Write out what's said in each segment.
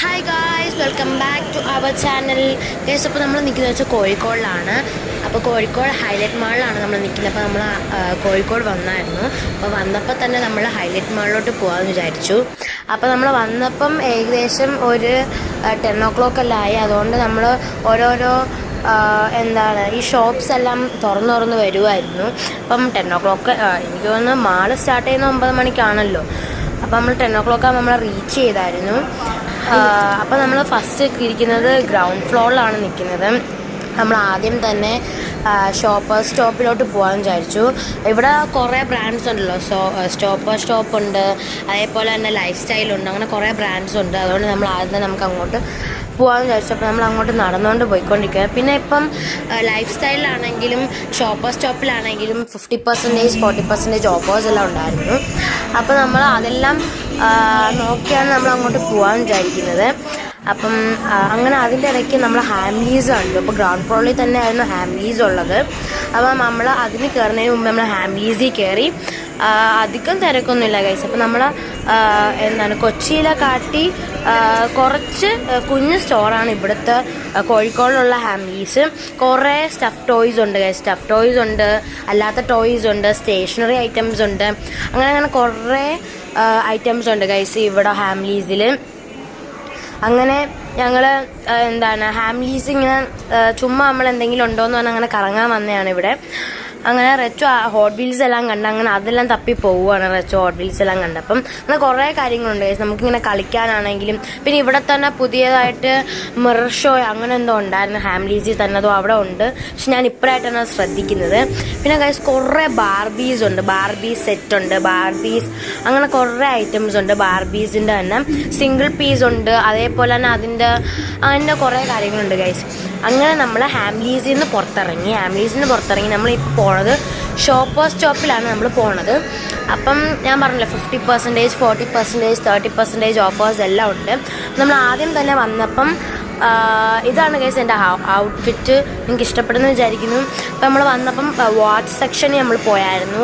Hi guys, welcome back to our channel. Guys, അപ്പോൾ നമ്മൾ നിൽക്കുന്നത് വെച്ചാൽ കോഴിക്കോടിലാണ്. അപ്പോൾ കോഴിക്കോട് ഹൈലൈറ്റ് മാളിലാണ് നമ്മൾ നിൽക്കുന്നത്. അപ്പോൾ നമ്മൾ കോഴിക്കോട് വന്നായിരുന്നു. അപ്പോൾ വന്നപ്പോൾ തന്നെ നമ്മൾ ഹൈലൈറ്റ് മാളിലോട്ട് പോകാമെന്ന് വിചാരിച്ചു. അപ്പോൾ നമ്മൾ വന്നപ്പം ഏകദേശം ഒരു 10 o'clock എല്ലാം ആയി. അതുകൊണ്ട് നമ്മൾ ഓരോരോ ഈ ഷോപ്സ് എല്ലാം തുറന്ന് വരുമായിരുന്നു. അപ്പം 10 o'clock എനിക്ക് തോന്നുന്നു മാൾ സ്റ്റാർട്ട് ചെയ്യുന്ന 9 മണിക്കാണല്ലോ. അപ്പോൾ നമ്മൾ 10 o'clock നമ്മൾ റീച്ച് ചെയ്തായിരുന്നു. അപ്പോൾ നമ്മൾ ഫസ്റ്റ് ഇരിക്കുന്നത് ഗ്രൗണ്ട് ഫ്ലോറിലാണ് നിൽക്കുന്നത്. നമ്മൾ ആദ്യം തന്നെ സ്റ്റോപ്പിലോട്ട് പോകാമെന്ന് വിചാരിച്ചു. ഇവിടെ കുറേ ബ്രാൻഡ്സ് ഉണ്ടല്ലോ. സ്റ്റോപ്പ് ഉണ്ട്, അതേപോലെ തന്നെ ലൈഫ് സ്റ്റൈലുണ്ട്, അങ്ങനെ കുറേ ബ്രാൻഡ്സ് ഉണ്ട്. അതുകൊണ്ട് നമ്മൾ ആദ്യം തന്നെ നമുക്ക് അങ്ങോട്ട് പോകാമെന്ന് വിചാരിച്ചു. അപ്പോൾ നമ്മൾ അങ്ങോട്ട് നടന്നുകൊണ്ട് പോയിക്കൊണ്ടിരിക്കുക. പിന്നെ ഇപ്പം ലൈഫ് സ്റ്റൈലിലാണെങ്കിലും സ്റ്റോപ്പിലാണെങ്കിലും 50%, 40% ഓഫേഴ്സ് എല്ലാം ഉണ്ടായിരുന്നു. അപ്പോൾ നമ്മൾ അതെല്ലാം നോക്കിയാണ് നമ്മൾ അങ്ങോട്ട് പോകാമെന്ന് വിചാരിക്കുന്നത്. അപ്പം അങ്ങനെ അതിൻ്റെ ഇടയ്ക്ക് നമ്മൾ ഹാംലീസ് ഉണ്ട്. അപ്പോൾ ഗ്രൗണ്ട് ഫ്ലോറിൽ തന്നെ ആയിരുന്നു ഹാംലീസ് ഉള്ളത്. അപ്പം നമ്മൾ അതിന് കയറുന്നതിന് മുമ്പ് നമ്മൾ ഹാംലീസിൽ കയറി. അധികം തിരക്കൊന്നുമില്ല ഗൈസ്. അപ്പോൾ നമ്മൾ കൊച്ചിയിലെ കാട്ടി കുറച്ച് കുഞ്ഞ് സ്റ്റോറാണ് ഇവിടുത്തെ കോഴിക്കോടിലുള്ള ഹാംലീസ്. കുറേ സ്റ്റഫ് ടോയ്സ് ഉണ്ട് ഗൈസ്. സ്റ്റഫ് ടോയ്സ് ഉണ്ട്, അല്ലാത്ത ടോയ്സ് ഉണ്ട്, സ്റ്റേഷനറി ഐറ്റംസ് ഉണ്ട്, അങ്ങനെ കുറേ ഐറ്റംസ് ഉണ്ട് ഗൈസ് ഇവിടെ ഹാംലീസിൽ. അങ്ങനെ ഞങ്ങൾ ഹാംലീസ് ഇങ്ങനെ ചുമ്മാ നമ്മൾ എന്തെങ്കിലും ഉണ്ടോ എന്ന് പറഞ്ഞാൽ അങ്ങനെ കറങ്ങാൻ വന്നതാണ് ഇവിടെ. അങ്ങനെ റെച്ചോ ഹോട്ട് വീൽസ് എല്ലാം കണ്ട് അങ്ങനെ അതെല്ലാം തപ്പി പോവുകയാണ്. റെച്ചോ ഹോട്ട് വീൽസ് എല്ലാം കണ്ട് അപ്പം അങ്ങനെ കുറേ കാര്യങ്ങളുണ്ട്. നമുക്കിങ്ങനെ കളിക്കാനാണെങ്കിലും പിന്നെ ഇവിടെ തന്നെ പുതിയതായിട്ട് മിറർ ഷോ അങ്ങനെ എന്തോ ഉണ്ടായിരുന്നു ഹാംലീസിൽ തന്നെ, അതോ അവിടെ ഉണ്ട്. പക്ഷെ ഞാൻ ഇപ്പോഴായിട്ടാണ് അത് ശ്രദ്ധിക്കുന്നത്. പിന്നെ ഗൈസ് കുറേ ബാർബീസ് ഉണ്ട്, ബാർബീസ് സെറ്റ് ഉണ്ട്, ബാർബീസ് അങ്ങനെ കുറേ ഐറ്റംസ് ഉണ്ട്. ബാർബീസിൻ്റെ തന്നെ സിംഗിൾ പീസ് ഉണ്ട്, അതേപോലെ തന്നെ അതിൻ്റെ കുറേ കാര്യങ്ങളുണ്ട് ഗൈസ്. അങ്ങനെ നമ്മൾ ഹാംലീസിൽ നിന്ന് പുറത്തിറങ്ങി നമ്മളിപ്പോൾ പോണത് സ്റ്റോപ്പിലാണ് നമ്മൾ പോണത്. അപ്പം ഞാൻ പറഞ്ഞില്ല 50%, 40%, 30% ഓഫേഴ്സ് എല്ലാം ഉണ്ട്. നമ്മൾ ആദ്യം തന്നെ വന്നപ്പം ഇതാണ് ഗൈസ് എൻ്റെ ഔട്ട്ഫിറ്റ്. നിങ്ങൾക്ക് ഇഷ്ടപ്പെടുന്നു വിചാരിക്കുന്നു. അപ്പം നമ്മൾ വന്നപ്പം വാച്ച് സെക്ഷനിൽ നമ്മൾ പോയായിരുന്നു.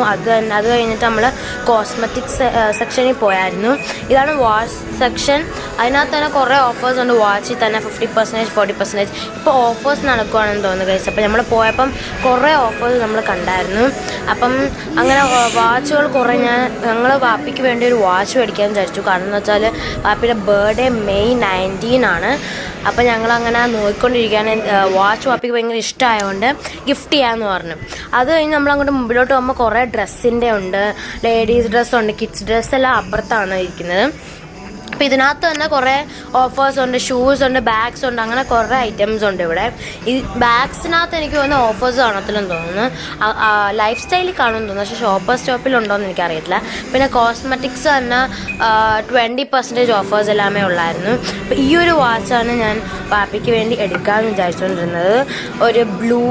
അത് കഴിഞ്ഞിട്ട് നമ്മൾ കോസ്മെറ്റിക്സ് സെക്ഷനിൽ പോയായിരുന്നു. ഇതാണ് വാച്ച് സെക്ഷൻ. അതിനകത്ത് തന്നെ കുറേ ഓഫേഴ്സ് ഉണ്ട്. വാച്ചിൽ തന്നെ 50%, 40% ഇപ്പോൾ ഓഫേഴ്സ് നടക്കുകയാണെന്ന് തോന്നുന്നു ഗൈസ്. അപ്പം നമ്മൾ പോയപ്പം കുറേ ഓഫേഴ്സ് നമ്മൾ കണ്ടായിരുന്നു. അപ്പം അങ്ങനെ വാച്ചുകൾ കുറേ ഞങ്ങൾ വാപ്പിക്ക് വേണ്ടി ഒരു വാച്ച് മേടിക്കാൻ വിചാരിച്ചു. കാരണം എന്ന് വെച്ചാൽ വാപ്പിയുടെ ബർത്ത്ഡേ May 19 ആണ്. അപ്പം ഞങ്ങളങ്ങനെ നോക്കിക്കൊണ്ടിരിക്കുകയാണ്. വാച്ച് വാപ്പിക്ക് ഭയങ്കര ഇഷ്ടമായതുകൊണ്ട് ഗിഫ്റ്റ് ചെയ്യാമെന്ന് പറഞ്ഞു. അത് കഴിഞ്ഞ് നമ്മളങ്ങോട്ട് മുമ്പിലോട്ട് പോകുമ്പോൾ കുറേ ഡ്രസ്സിൻ്റെ ഉണ്ട്, ലേഡീസ് ഡ്രസ്സുണ്ട്, കിഡ്സ് ഡ്രസ്സെല്ലാം അപ്പുറത്താണ് ഇരിക്കുന്നത്. അപ്പോൾ ഇതിനകത്ത് തന്നെ കുറേ ഓഫേഴ്സ് ഉണ്ട്, ഷൂസ് ഉണ്ട്, ബാഗ്സ് ഉണ്ട്, അങ്ങനെ കുറേ ഐറ്റംസ് ഉണ്ട് ഇവിടെ. ഈ ബാഗ്സിനകത്ത് എനിക്ക് തോന്നുന്നു ഓഫേഴ്സ് കാണത്തില്ലെന്ന് തോന്നുന്നു, ലൈഫ് സ്റ്റൈലിൽ കാണുമെന്ന് തോന്നുന്നു. പക്ഷേ സ്റ്റോപ്പിലുണ്ടോയെന്ന് എനിക്കറിയത്തില്ല. പിന്നെ കോസ്മെറ്റിക്സ് തന്നെ 20% ഓഫേഴ്സ് എല്ലാമേ ഉള്ളായിരുന്നു. അപ്പോൾ ഈ ഒരു വാച്ചാണ് ഞാൻ പാപ്പിക്ക് വേണ്ടി എടുക്കാമെന്ന് വിചാരിച്ചുകൊണ്ടിരുന്നത്. ഒരു ബ്ലൂ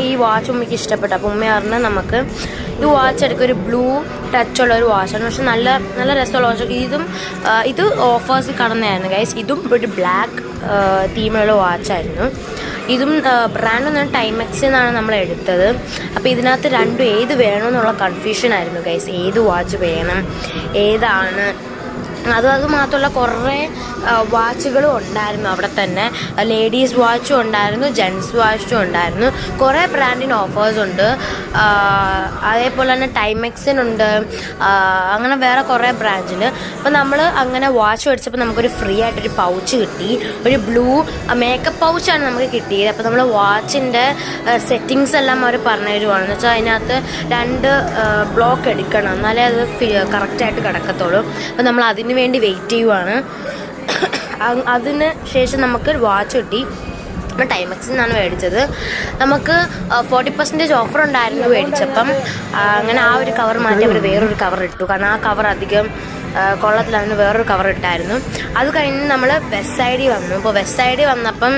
ഈ വാച്ച് ഉമ്മിക്ക് ഇഷ്ടപ്പെട്ടു. അപ്പോൾ ഉമ്മ പറഞ്ഞാൽ നമുക്ക് ഈ വാച്ച് എടുക്കുക. ഒരു ബ്ലൂ ടച്ചുള്ള ഒരു വാച്ചാണ്, പക്ഷെ നല്ല രസമുള്ള വാച്ച്. ഇത് ഓഫേഴ്സ് കാണുന്നതായിരുന്നു ഗൈസ്. ഇതും ഒരു ബ്ലാക്ക് തീമിലുള്ള വാച്ചായിരുന്നു. ഇതും ബ്രാൻഡ് എന്ന് പറഞ്ഞാൽ ടൈമെക്സ് എന്നാണ് നമ്മൾ എടുത്തത്. അപ്പോൾ ഇതിനകത്ത് രണ്ടും ഏത് വേണമെന്നുള്ള കൺഫ്യൂഷനായിരുന്നു ഗൈസ്. ഏത് വാച്ച് വേണം, ഏതാണ് അത് മാത്രമല്ല കുറേ വാച്ചുകളും ഉണ്ടായിരുന്നു അവിടെ തന്നെ. ലേഡീസ് വാച്ചും ഉണ്ടായിരുന്നു, ജെൻറ്റ്സ് വാച്ചും ഉണ്ടായിരുന്നു. കുറേ ബ്രാൻഡിന് ഓഫേഴ്സ് ഉണ്ട്. അതേപോലെ തന്നെ ടൈമെക്സിനുണ്ട്, അങ്ങനെ വേറെ കുറേ ബ്രാൻഡിന്. അപ്പോൾ നമ്മൾ അങ്ങനെ വാച്ച് മേടിച്ചപ്പോൾ നമുക്കൊരു ഫ്രീ ആയിട്ടൊരു പൗച്ച് കിട്ടി. ഒരു ബ്ലൂ മേക്കപ്പ് പൗച്ചാണ് നമുക്ക് കിട്ടിയത്. അപ്പോൾ നമ്മൾ വാച്ചിൻ്റെ സെറ്റിങ്സ് എല്ലാം അവർ പറഞ്ഞു തരുവാണെന്ന് വെച്ചാൽ അതിനകത്ത് 2 ബ്ലോക്ക് എടുക്കണം, എന്നാലേ അത് കറക്റ്റായിട്ട് കിടക്കത്തുള്ളൂ. അപ്പോൾ നമ്മൾ അതിന് വേണ്ടി വെയിറ്റ് ചെയ്യുവാണ്. അതിന് ശേഷം നമുക്ക് വാച്ച് കിട്ടി. നമ്മൾ ടൈമെക്സിൽ നിന്നാണ് മേടിച്ചത്. നമുക്ക് 40% ഓഫർ ഉണ്ടായിരുന്നു മേടിച്ചപ്പം. അങ്ങനെ ആ ഒരു കവർ മാറ്റി അവർ വേറൊരു കവർ ഇട്ടു. കാരണം ആ കവർ അധികം കൊള്ളത്തിലായിരുന്നു, വേറൊരു കവർ ഇട്ടായിരുന്നു. അത് കഴിഞ്ഞ് നമ്മൾ വെസ്റ്റ് സൈഡിൽ വന്നു. അപ്പോൾ വെസ്റ്റ് സൈഡിൽ വന്നപ്പം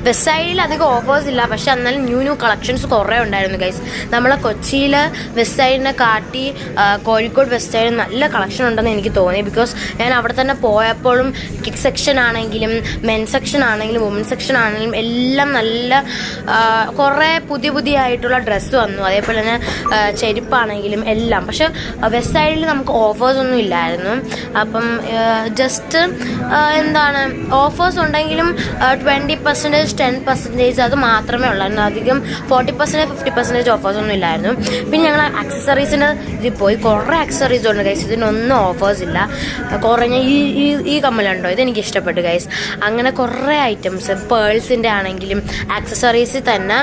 വെസ്റ്റ് സൈഡിൽ അധികം ഓഫേഴ്സ് ഇല്ല, പക്ഷെ എന്നാലും ന്യൂ കളക്ഷൻസ് കുറേ ഉണ്ടായിരുന്നു ഗൈസ്. നമ്മളെ കൊച്ചിയിൽ വെസ്റ്റ് സൈഡിനെ കാട്ടി കോഴിക്കോട് വെസ്റ്റ് സൈഡിൽ നല്ല കളക്ഷൻ ഉണ്ടെന്ന് എനിക്ക് തോന്നി. ബിക്കോസ് ഞാൻ അവിടെ തന്നെ പോയപ്പോഴും കിഡ് സെക്ഷൻ ആണെങ്കിലും മെൻ സെക്ഷൻ ആണെങ്കിലും വുമൻ സെക്ഷൻ ആണെങ്കിലും എല്ലാം നല്ല കുറേ പുതിയ ആയിട്ടുള്ള ഡ്രസ്സ് വന്നു. അതേപോലെ തന്നെ ചെരുപ്പാണെങ്കിലും എല്ലാം. പക്ഷെ വെസ്റ്റ് സൈഡിൽ നമുക്ക് ഓഫേഴ്സ് ഒന്നും ഇല്ലായിരുന്നു. അപ്പം ജസ്റ്റ് എന്താണ് ഓഫേഴ്സ് ഉണ്ടെങ്കിലും 20%, 10% അത് മാത്രമേ ഉള്ളായിരുന്നു. അധികം 40%, 50% ഓഫേഴ്സ് ഒന്നും ഇല്ലായിരുന്നു. പിന്നെ ഞങ്ങൾ ആക്സസറീസിന് ഇതിൽ പോയി. കുറേ ആക്സസറീസ് ഉണ്ട് ഗൈസ്, ഇതിനൊന്നും ഓഫേഴ്സ് ഇല്ല. കുറഞ്ഞ ഈ കമ്മലുണ്ടോ, ഇതെനിക്ക് ഇഷ്ടപ്പെട്ടു ഗൈസ്. അങ്ങനെ കുറേ ഐറ്റംസ് പേൾസിൻ്റെ ആണെങ്കിലും ആക്സസറീസിൽ തന്നെ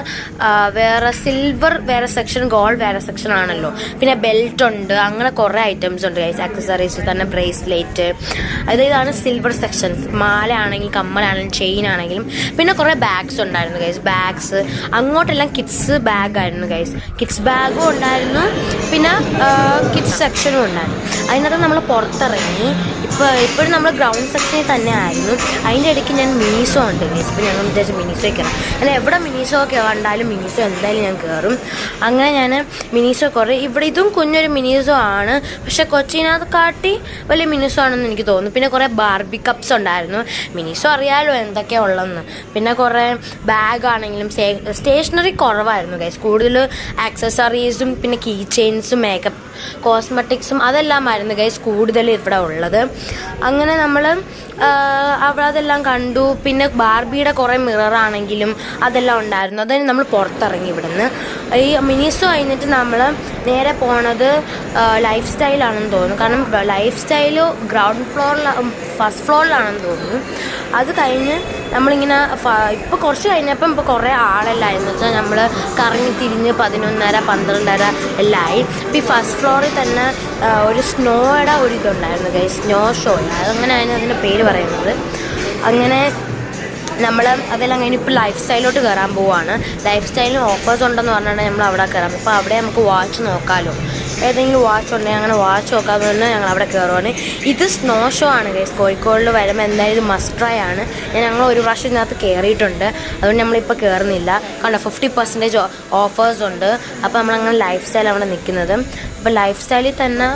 വേറെ സിൽവർ വേറെ സെക്ഷൻ, ഗോൾഡ് വേറെ സെക്ഷൻ ആണല്ലോ. പിന്നെ ബെൽറ്റ് ഉണ്ട്, അങ്ങനെ കുറേ ഐറ്റംസ് ഉണ്ട് ഗൈസ്. ആക്സസറീസിൽ തന്നെ ബ്രേസ്ലെറ്റ്, ഇതാണ് സിൽവർ സെക്ഷൻ. മാല ആണെങ്കിലും കമ്മലാണെങ്കിലും ചെയിൻ ആണെങ്കിലും. പിന്നെ കുറേ ബാഗ്സ് ഉണ്ടായിരുന്നു ഗൈസ്. ബാഗ്സ് അങ്ങോട്ടെല്ലാം കിഡ്സ് ബാഗ് ആയിരുന്നു ഗൈസ്. കിഡ്സ് ബാഗും ഉണ്ടായിരുന്നു, പിന്നെ കിഡ്സ് സെക്ഷനും ഉണ്ടായിരുന്നു. അതിനകത്ത് നമ്മൾ പുറത്തിറങ്ങി. ഇപ്പോഴും നമ്മൾ ഗ്രൗണ്ട് സെക്ഷനിൽ തന്നെ ആയിരുന്നു. അതിൻ്റെ ഇടയ്ക്ക് ഞാൻ മിനിസോ ഉണ്ട് ഗൈസ്. ഇപ്പോൾ ഞങ്ങൾ വിചാരിച്ചു മിനിസോ കയറാം. ഞാൻ എവിടെ മിനിസോ ഒക്കെ കണ്ടാലും മിനിസോ എന്തായാലും ഞാൻ കയറും. അങ്ങനെ ഞാൻ മിനിസോ കുറേ ഇവിടെ ഇതും കുഞ്ഞൊരു മിനിസോ ആണ്, പക്ഷെ കൊച്ചിനകത്ത് കാട്ടി വലിയ മിനിസോ ആണെന്ന് എനിക്ക് തോന്നുന്നു. പിന്നെ കുറേ ബാർബി കപ്സ് ഉണ്ടായിരുന്നു. മിനിസോ അറിയാലോ എന്തൊക്കെയാണ് ഉള്ളതെന്ന്. പിന്നെ കുറേ ബാഗാണെങ്കിലും സ്റ്റേഷനറി കുറവായിരുന്നു ഗൈസ്. കൂടുതൽ ആക്സസറീസും പിന്നെ കീ ചെയിൻസും മേക്കപ്പ് കോസ്മെറ്റിക്സും അതെല്ലാമായിരുന്നു ഗൈസ് കൂടുതൽ ഇവിടെ ഉള്ളത്. അങ്ങനെ നമ്മൾ അതെല്ലാം കണ്ടു. പിന്നെ ബാർബിയുടെ കുറേ മിററാണെങ്കിലും അതെല്ലാം ഉണ്ടായിരുന്നു. അത് നമ്മൾ പുറത്തിറങ്ങി ഇവിടുന്ന്. ഈ മിനിസോ കഴിഞ്ഞിട്ട് നമ്മൾ നേരെ പോണത് ലൈഫ് സ്റ്റൈലാണെന്ന് തോന്നുന്നു. കാരണം ലൈഫ് സ്റ്റൈല് ഗ്രൗണ്ട് ഫ്ലോറിൽ ഫസ്റ്റ് ഫ്ലോറിലാണെന്ന് തോന്നുന്നു. അത് കഴിഞ്ഞ് നമ്മളിങ്ങനെ ഇപ്പോൾ കുറച്ച് കഴിഞ്ഞപ്പം ഇപ്പോൾ കുറേ ആളെല്ലായിരുന്നു വെച്ചാൽ നമ്മൾ കറങ്ങി തിരിഞ്ഞ് 11:30, 12:30 എല്ലാം ആയി. ഇപ്പോൾ ഈ ഫസ്റ്റ് ഫ്ലോറിൽ തന്നെ ഒരു സ്നോയുടെ ഒരു ഇതുണ്ടായിരുന്നു ഗൈസ്, സ്നോ ഷോ. അതങ്ങനെയാണ് അതിൻ്റെ പേര് പറയുന്നത്. അങ്ങനെ നമ്മൾ അതെല്ലാം കഴിഞ്ഞ് ഇപ്പോൾ ലൈഫ് സ്റ്റൈലിലോട്ട് കയറാൻ പോവുകയാണ്. ലൈഫ് സ്റ്റൈലിന് ഓഫേഴ്സ് ഉണ്ടെന്ന് പറഞ്ഞാൽ നമ്മൾ അവിടെ കയറാം. ഇപ്പോൾ അവിടെ നമുക്ക് വാച്ച് നോക്കാമല്ലോ, ഏതെങ്കിലും വാച്ച് ഉണ്ടെങ്കിൽ അങ്ങനെ വാച്ച് നോക്കാമെന്ന് പറഞ്ഞാൽ ഞങ്ങൾ അവിടെ കയറുവാണ്. ഇത് സ്നോ ഷോ ആണ് ഗൈസ്. കോഴിക്കോടിൽ വരുമ്പോൾ എന്തായാലും ഇത് മസ്റ്റ് ട്രൈ ആണ്. ഞങ്ങൾ ഒരു പ്രാവശ്യം ഇതിനകത്ത് കയറിയിട്ടുണ്ട്, അതുകൊണ്ട് നമ്മളിപ്പോൾ കയറുന്നില്ല. കാരണം 50% ഓഫേഴ്സ് ഉണ്ട്. അപ്പോൾ നമ്മളങ്ങനെ ലൈഫ് സ്റ്റൈൽ അവിടെ നിൽക്കുന്നത്. അപ്പോൾ ലൈഫ് സ്റ്റൈലിൽ തന്നെ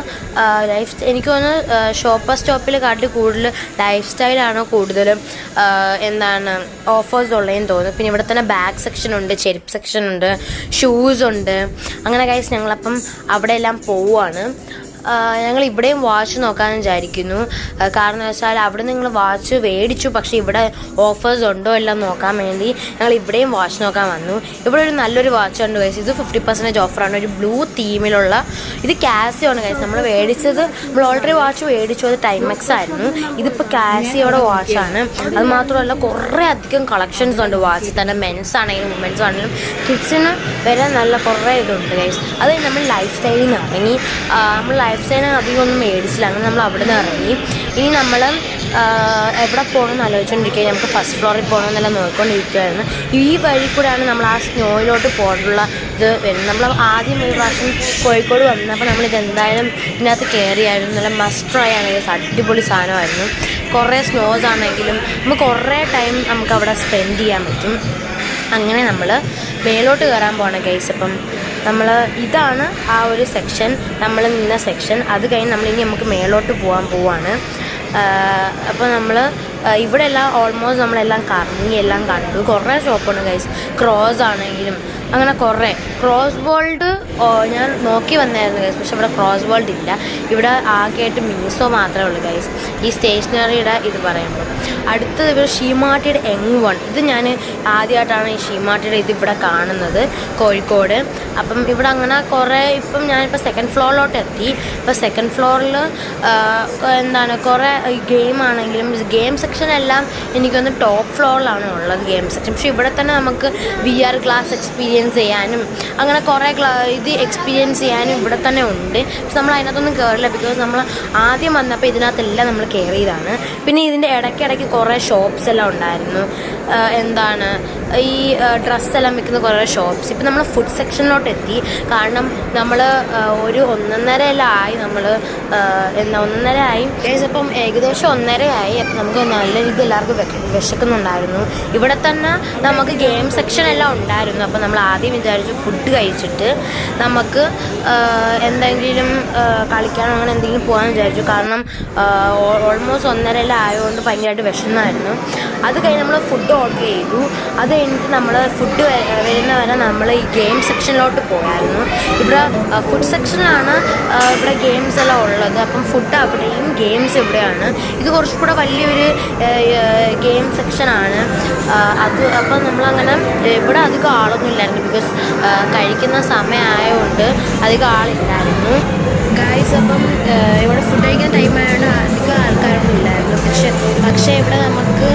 എനിക്ക് തോന്നുന്നു ഷോപ്പർ സ്റ്റോപ്പിൽ കാട്ടി കൂടുതൽ ലൈഫ് സ്റ്റൈലാണോ കൂടുതലും എന്താണ് ഓഫേഴ്സ് ഉള്ളതെന്ന് തോന്നുന്നു. പിന്നെ ഇവിടെ തന്നെ ബാഗ് സെക്ഷൻ ഉണ്ട്, ചെരുപ്പ് സെക്ഷൻ ഉണ്ട്, ഷൂസ് ഉണ്ട്. അങ്ങനെ ഗൈസ് ഞങ്ങളപ്പം അവിടെ എല്ലാം പോവുകയാണ്. ഞങ്ങൾ ഇവിടെയും വാച്ച് നോക്കാമെന്ന് വിചാരിക്കുന്നു. കാരണം വെച്ചാൽ അവിടെ നിങ്ങൾ വാച്ച് മേടിച്ചു, പക്ഷേ ഇവിടെ ഓഫേഴ്സ് ഉണ്ടോ എല്ലാം നോക്കാൻ വേണ്ടി ഞങ്ങൾ ഇവിടെയും വാച്ച് നോക്കാൻ വന്നു. ഇവിടെ ഒരു നല്ലൊരു വാച്ച് ഉണ്ട് ഗൈസ്. ഇത് 50% ഓഫറാണ്. ഒരു ബ്ലൂ തീമിലുള്ള ഇത് കാസിയോ ആണ് ഗൈസ്. നമ്മൾ മേടിച്ചത് നമ്മൾ ഓൾറെഡി വാച്ച് മേടിച്ചു, അത് ടൈമെക്സ് ആയിരുന്നു. ഇതിപ്പോൾ കാസിയോയുടെ വാച്ചാണ്. അത് മാത്രമല്ല കുറേ അധികം കളക്ഷൻസ് ഉണ്ട് വാച്ചിൽ തന്നെ. മെൻസ് ആണെങ്കിലും വുമൻസ് ആണെങ്കിലും കിഡ്സിന് വരെ നല്ല കുറേ ഇതുണ്ട് ഗൈസ്. അത് നമ്മൾ ലൈഫ് സ്റ്റൈലിൽ നിന്ന് ഇറങ്ങി. നമ്മൾ ലൈഫ് സ്റ്റൈലിന് അധികം ഒന്നും മേടിച്ചില്ല. അങ്ങനെ നമ്മൾ അവിടെ നിന്ന് ഇറങ്ങി. ഇനി നമ്മൾ എവിടെ പോകണമെന്ന് ആലോചിച്ചുകൊണ്ടിരിക്കുക. നമുക്ക് ഫസ്റ്റ് ഫ്ലോറിൽ പോകണമെന്നെല്ലാം നോക്കിക്കൊണ്ടിരിക്കുകയായിരുന്നു. ഈ വഴി കൂടെയാണ് നമ്മൾ ആ സ്നോയിലോട്ട് പോകാനുള്ള ഇത് വരുന്നത്. നമ്മൾ ആദ്യം ഒരു പ്രാവശ്യം കോഴിക്കോട് വന്നപ്പോൾ നമ്മളിത് എന്തായാലും ഇതിനകത്ത് കയറിയായിരുന്നു. നല്ല മസ്റ്റ് ട്രൈ ആണ്. അടിപൊളി സാധനമായിരുന്നു. കുറേ സ്നോസ് ആണെങ്കിലും നമുക്ക് കുറേ ടൈം നമുക്ക് അവിടെ സ്പെൻഡ് ചെയ്യാൻ പറ്റും. അങ്ങനെ നമ്മൾ മേലോട്ട് കയറാൻ പോകണം ഗൈസ്. അപ്പം നമ്മൾ ഇതാണ് ആ ഒരു സെക്ഷൻ, നമ്മൾ നിന്ന സെക്ഷൻ. അത് കഴിഞ്ഞ് നമ്മളിനി നമുക്ക് മേലോട്ട് പോവാണ്. അപ്പോൾ നമ്മൾ ഇവിടെ എല്ലാം ഓൾമോസ്റ്റ് നമ്മളെല്ലാം കറങ്ങി എല്ലാം കണ്ടു. കുറേ ഷോപ്പുണ്ട് ഗൈസ്. ക്രോസ് ആണെങ്കിലും അങ്ങനെ കുറേ ക്രോസ് വേൾഡ് ഞാൻ നോക്കി വന്നായിരുന്നു ഗൈസ്, പക്ഷെ ഇവിടെ ക്രോസ് വേൾഡ് ഇല്ല. ഇവിടെ ആകെയായിട്ട് മിനിസോ മാത്രമേ ഉള്ളൂ ഗൈസ് ഈ സ്റ്റേഷനറിയുടെ ഇത് പറയുമ്പോൾ. അടുത്തത് ഇവിടെ ഷീമാട്ടിയുടെ യങ്1. ഇത് ഞാൻ ആദ്യമായിട്ടാണ് ഈ ഷീമാട്ടിയുടെ ഇതിവിടെ കാണുന്നത് കോഴിക്കോട്. അപ്പം ഇവിടെ അങ്ങനെ കുറേ ഇപ്പം ഞാനിപ്പോൾ സെക്കൻഡ് ഫ്ലോറിലോട്ട് എത്തി. ഇപ്പോൾ സെക്കൻഡ് ഫ്ലോറിൽ എന്താണ് കുറേ ഗെയിം ആണെങ്കിലും ഗെയിം സെക്ഷൻ എല്ലാം എനിക്കൊന്ന് ടോപ്പ് ഫ്ലോറിലാണ് ഉള്ളത് ഗെയിം സെക്ഷൻ. പക്ഷേ ഇവിടെ തന്നെ നമുക്ക് VR ക്ലാസ് എക്സ്പീരിയൻസ് ചെയ്യാനും അങ്ങനെ കുറേ ഇത് എക്സ്പീരിയൻസ് ചെയ്യാനും ഇവിടെ തന്നെ ഉണ്ട്. പക്ഷെ നമ്മൾ അതിനകത്തൊന്നും കയറില്ല, ബിക്കോസ് നമ്മൾ ആദ്യം വന്നപ്പോൾ ഇതിനകത്തെല്ലാം നമ്മൾ കയറിയതാണ്. പിന്നെ ഇതിൻ്റെ ഇടയ്ക്കിടയ്ക്ക് ഇടയ്ക്ക് കുറേ ഷോപ്സ് എല്ലാം ഉണ്ടായിരുന്നു. എന്താണ് ഈ ഡ്രസ്സെല്ലാം വിൽക്കുന്ന കുറേ ഷോപ്സ്. ഇപ്പം നമ്മൾ ഫുഡ് സെക്ഷനിലോട്ട് എത്തി. കാരണം നമ്മൾ ഒരു 1:30 എല്ലാം ആയി. നമ്മൾ ഒന്നര ആയി അപ്പം ഏകദേശം 1:30 ആയി. അപ്പം നമുക്ക് നല്ല രീതിയിൽ എല്ലാവർക്കും വിശക്കുന്നുണ്ടായിരുന്നു. ഇവിടെ തന്നെ നമുക്ക് ഗെയിം സെക്ഷൻ എല്ലാം ഉണ്ടായിരുന്നു. അപ്പം നമ്മൾ ആദ്യം വിചാരിച്ചു ഫുഡ് കഴിച്ചിട്ട് നമുക്ക് എന്തെങ്കിലും കളിക്കാനോ അങ്ങനെ എന്തെങ്കിലും പോകാമെന്ന് വിചാരിച്ചു. കാരണം ഓൾമോസ്റ്റ് 1:30 എല്ലാം ആയതുകൊണ്ട് ഭയങ്കരമായിട്ട് വിശന്നായിരുന്നു. അത് കഴിഞ്ഞ് നമ്മൾ ഫുഡ് ഓർഡർ ചെയ്തു. അത് കഴിഞ്ഞിട്ട് നമ്മൾ ഫുഡ് വരുന്ന വരെ നമ്മൾ ഈ ഗെയിം സെക്ഷനിലോട്ട് പോയായിരുന്നു. ഇവിടെ ഫുഡ് സെക്ഷനിലാണ് ഇവിടെ ഗെയിംസ് എല്ലാം ഉള്ളത്. അപ്പം ഫുഡ് അവിടെയും ഗെയിംസ് ഇവിടെയാണ്. ഇത് കുറച്ചുകൂടെ വലിയൊരു ഗെയിം സെക്ഷനാണ്. അപ്പം നമ്മളങ്ങനെ ഇവിടെ അധികം ആളൊന്നും ഇല്ലായിരുന്നു. ബിക്കോസ് കഴിക്കുന്ന സമയമായതുകൊണ്ട് അധികം ആളില്ലായിരുന്നു ഗായ്സ്. അപ്പം ഇവിടെ ഫുഡ് കഴിക്കുന്ന ടൈമായതുകൊണ്ട് അധികം ആൾക്കാരൊന്നും ഇല്ലായിരുന്നു. പക്ഷേ ഇവിടെ നമുക്ക്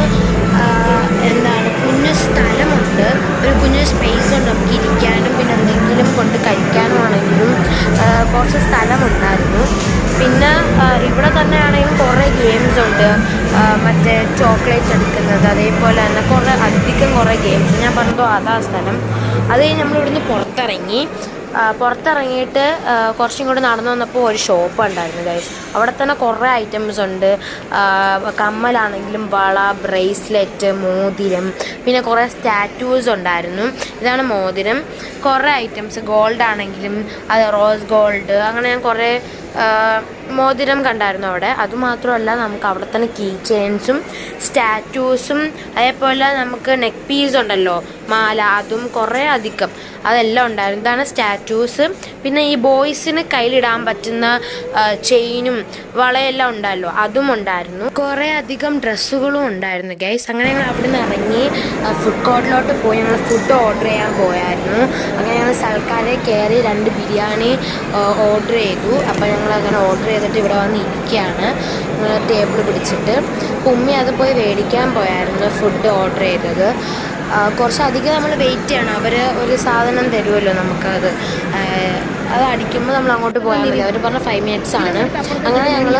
എന്താണ് കുഞ്ഞു സ്ഥലമുണ്ട്, ഒരു കുഞ്ഞു സ്പേസ് ഉണ്ട് നമുക്ക് ഇരിക്കാനും പിന്നെ എന്തെങ്കിലും കൊണ്ട് കഴിക്കാനും ആണെങ്കിലും കുറച്ച് സ്ഥലമുണ്ടായിരുന്നു. പിന്നെ ഇവിടെ തന്നെ ആണെങ്കിലും കുറേ ഗെയിംസ് ഉണ്ട്. മറ്റേ ചോക്ലേറ്റ്സ് എടുക്കുന്നത്, അതേപോലെ തന്നെ കുറേ ഗെയിംസ്. ഞാൻ പറഞ്ഞതോ അതാ സ്ഥലം. അത് കഴിഞ്ഞ് നമ്മളിവിടുന്ന് പുറത്തിറങ്ങിയിട്ട് കുറച്ചും കൂടി നടന്നു വന്നപ്പോൾ ഒരു ഷോപ്പ് ഉണ്ടായിരുന്നു ഗൈസ്. അവിടെ തന്നെ കുറേ ഐറ്റംസ് ഉണ്ട്. കമ്മലാണെങ്കിലും വള, ബ്രേസ്ലെറ്റ്, മോതിരം, പിന്നെ കുറേ സ്റ്റാറ്റൂസ് ഉണ്ടായിരുന്നു. ഇതാണ് മോതിരം. കുറേ ഐറ്റംസ് ഗോൾഡ് ആണെങ്കിലും അത് റോസ് ഗോൾഡ്, അങ്ങനെ ഞാൻ കുറേ മോതിരം കണ്ടായിരുന്നു അവിടെ. അതുമാത്രമല്ല നമുക്ക് അവിടെ തന്നെ കീ ചെയിൻസും സ്റ്റാറ്റൂസും അതേപോലെ നമുക്ക് നെക്ക് പീസ് ഉണ്ടല്ലോ, മാല, അതും കുറേ അധികം അതെല്ലാം ഉണ്ടായിരുന്നു. ഇതാണ് സ്റ്റാറ്റൂസ്. പിന്നെ ഈ ബോയ്സിന് കയ്യിലിടാൻ പറ്റുന്ന ചെയിനും വളയെല്ലാം ഉണ്ടല്ലോ, അതും ഉണ്ടായിരുന്നു. കുറേ അധികം ഡ്രസ്സുകളും ഉണ്ടായിരുന്നു ഗൈസ്. അങ്ങനെ ഞങ്ങൾ അവിടെ നിന്ന് ഇറങ്ങി ഫുഡ് കോർട്ടിലോട്ട് പോയി ഞങ്ങൾ ഫുഡ് ഓർഡർ ചെയ്യാൻ പോയായിരുന്നു. അങ്ങനെ ഞങ്ങൾ സൽക്കാരെ കയറി 2 ബിരിയാണി ഓർഡർ ചെയ്തു. അപ്പോൾ ഞങ്ങൾ അങ്ങനെ ഓർഡർ ചെയ്തിട്ട് ഇവിടെ വന്ന് ഇരിക്കുകയാണ് ടേബിൾ പിടിച്ചിട്ട്. ഉമ്മി അത് പോയി മേടിക്കാൻ പോയായിരുന്നു ഫുഡ് ഓർഡർ ചെയ്തത്. കുറച്ചധികം നമ്മൾ വെയിറ്റ് ചെയ്യണം. അവർ ഒരു സാധനം തരുമല്ലോ നമുക്കത്, അത് അടിക്കുമ്പോൾ നമ്മൾ അങ്ങോട്ട് പോയാൽ മതി. അവർ പറഞ്ഞ 5 minutes ആണ്. അങ്ങനെ ഞങ്ങൾ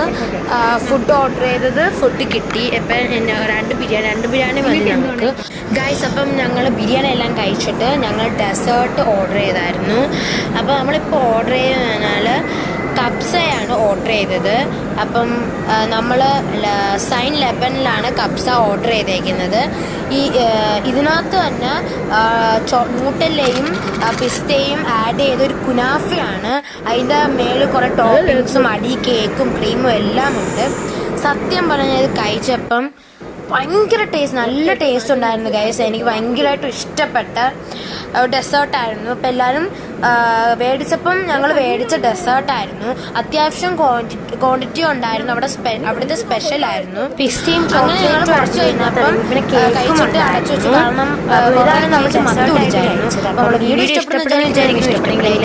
ഫുഡ് ഓർഡർ ചെയ്തത് ഫുഡ് കിട്ടി. ഇപ്പം 2 ബിരിയാണി മതി ഞങ്ങൾക്ക് ഗൈസ്. അപ്പം ഞങ്ങൾ ബിരിയാണി എല്ലാം കഴിച്ചിട്ട് ഞങ്ങൾ ഡെസേർട്ട് ഓർഡർ ചെയ്തായിരുന്നു. അപ്പോൾ നമ്മളിപ്പോൾ ഓർഡർ ചെയ്ത് കഴിഞ്ഞാൽ കബ്സയാണ് ഓർഡർ ചെയ്തത്. അപ്പം നമ്മൾ സൈൻ 11 കബ്സ ഓർഡർ ചെയ്തേക്കുന്നത്. ഇതിനകത്ത് തന്നെ ന്യൂട്ടല്ലയും പിസ്തയും ആഡ് ചെയ്തൊരു കുനാഫയാണ്. അതിൻ്റെ മേളിൽ കുറേ ടോപ്പിങ്സും അടി കേക്കും ക്രീമും എല്ലാം ഉണ്ട്. സത്യം പറഞ്ഞാൽ ഇത് കഴിച്ചപ്പം ഭയങ്കര ടേസ്റ്റ്, നല്ല ടേസ്റ്റ് ഉണ്ടായിരുന്നു ഗൈസ്. എനിക്ക് ഭയങ്കരമായിട്ട് ഇഷ്ടപ്പെട്ട ഡെസേർട്ടായിരുന്നു. അപ്പം എല്ലാവരും മേടിച്ചപ്പം ഞങ്ങൾ മേടിച്ച ഡെസേർട്ടായിരുന്നു. അത്യാവശ്യം ക്വാണ്ടിറ്റി ഉണ്ടായിരുന്നു. അവിടുത്തെ സ്പെഷ്യലായിരുന്നു പിസ്തയും. അങ്ങനെ ഞങ്ങൾ കുറച്ച് കഴിഞ്ഞപ്പം കഴിച്ചിട്ട് അടച്ചു വെച്ചു. കാരണം നമ്മൾ മത്ത് കുടിച്ചായിരുന്നു. അപ്പോൾ വീഡിയോ ഇഷ്ടപ്പെടുന്ന വിചാരിക്കും. ഇഷ്ടപ്പെടുന്നെങ്കിൽ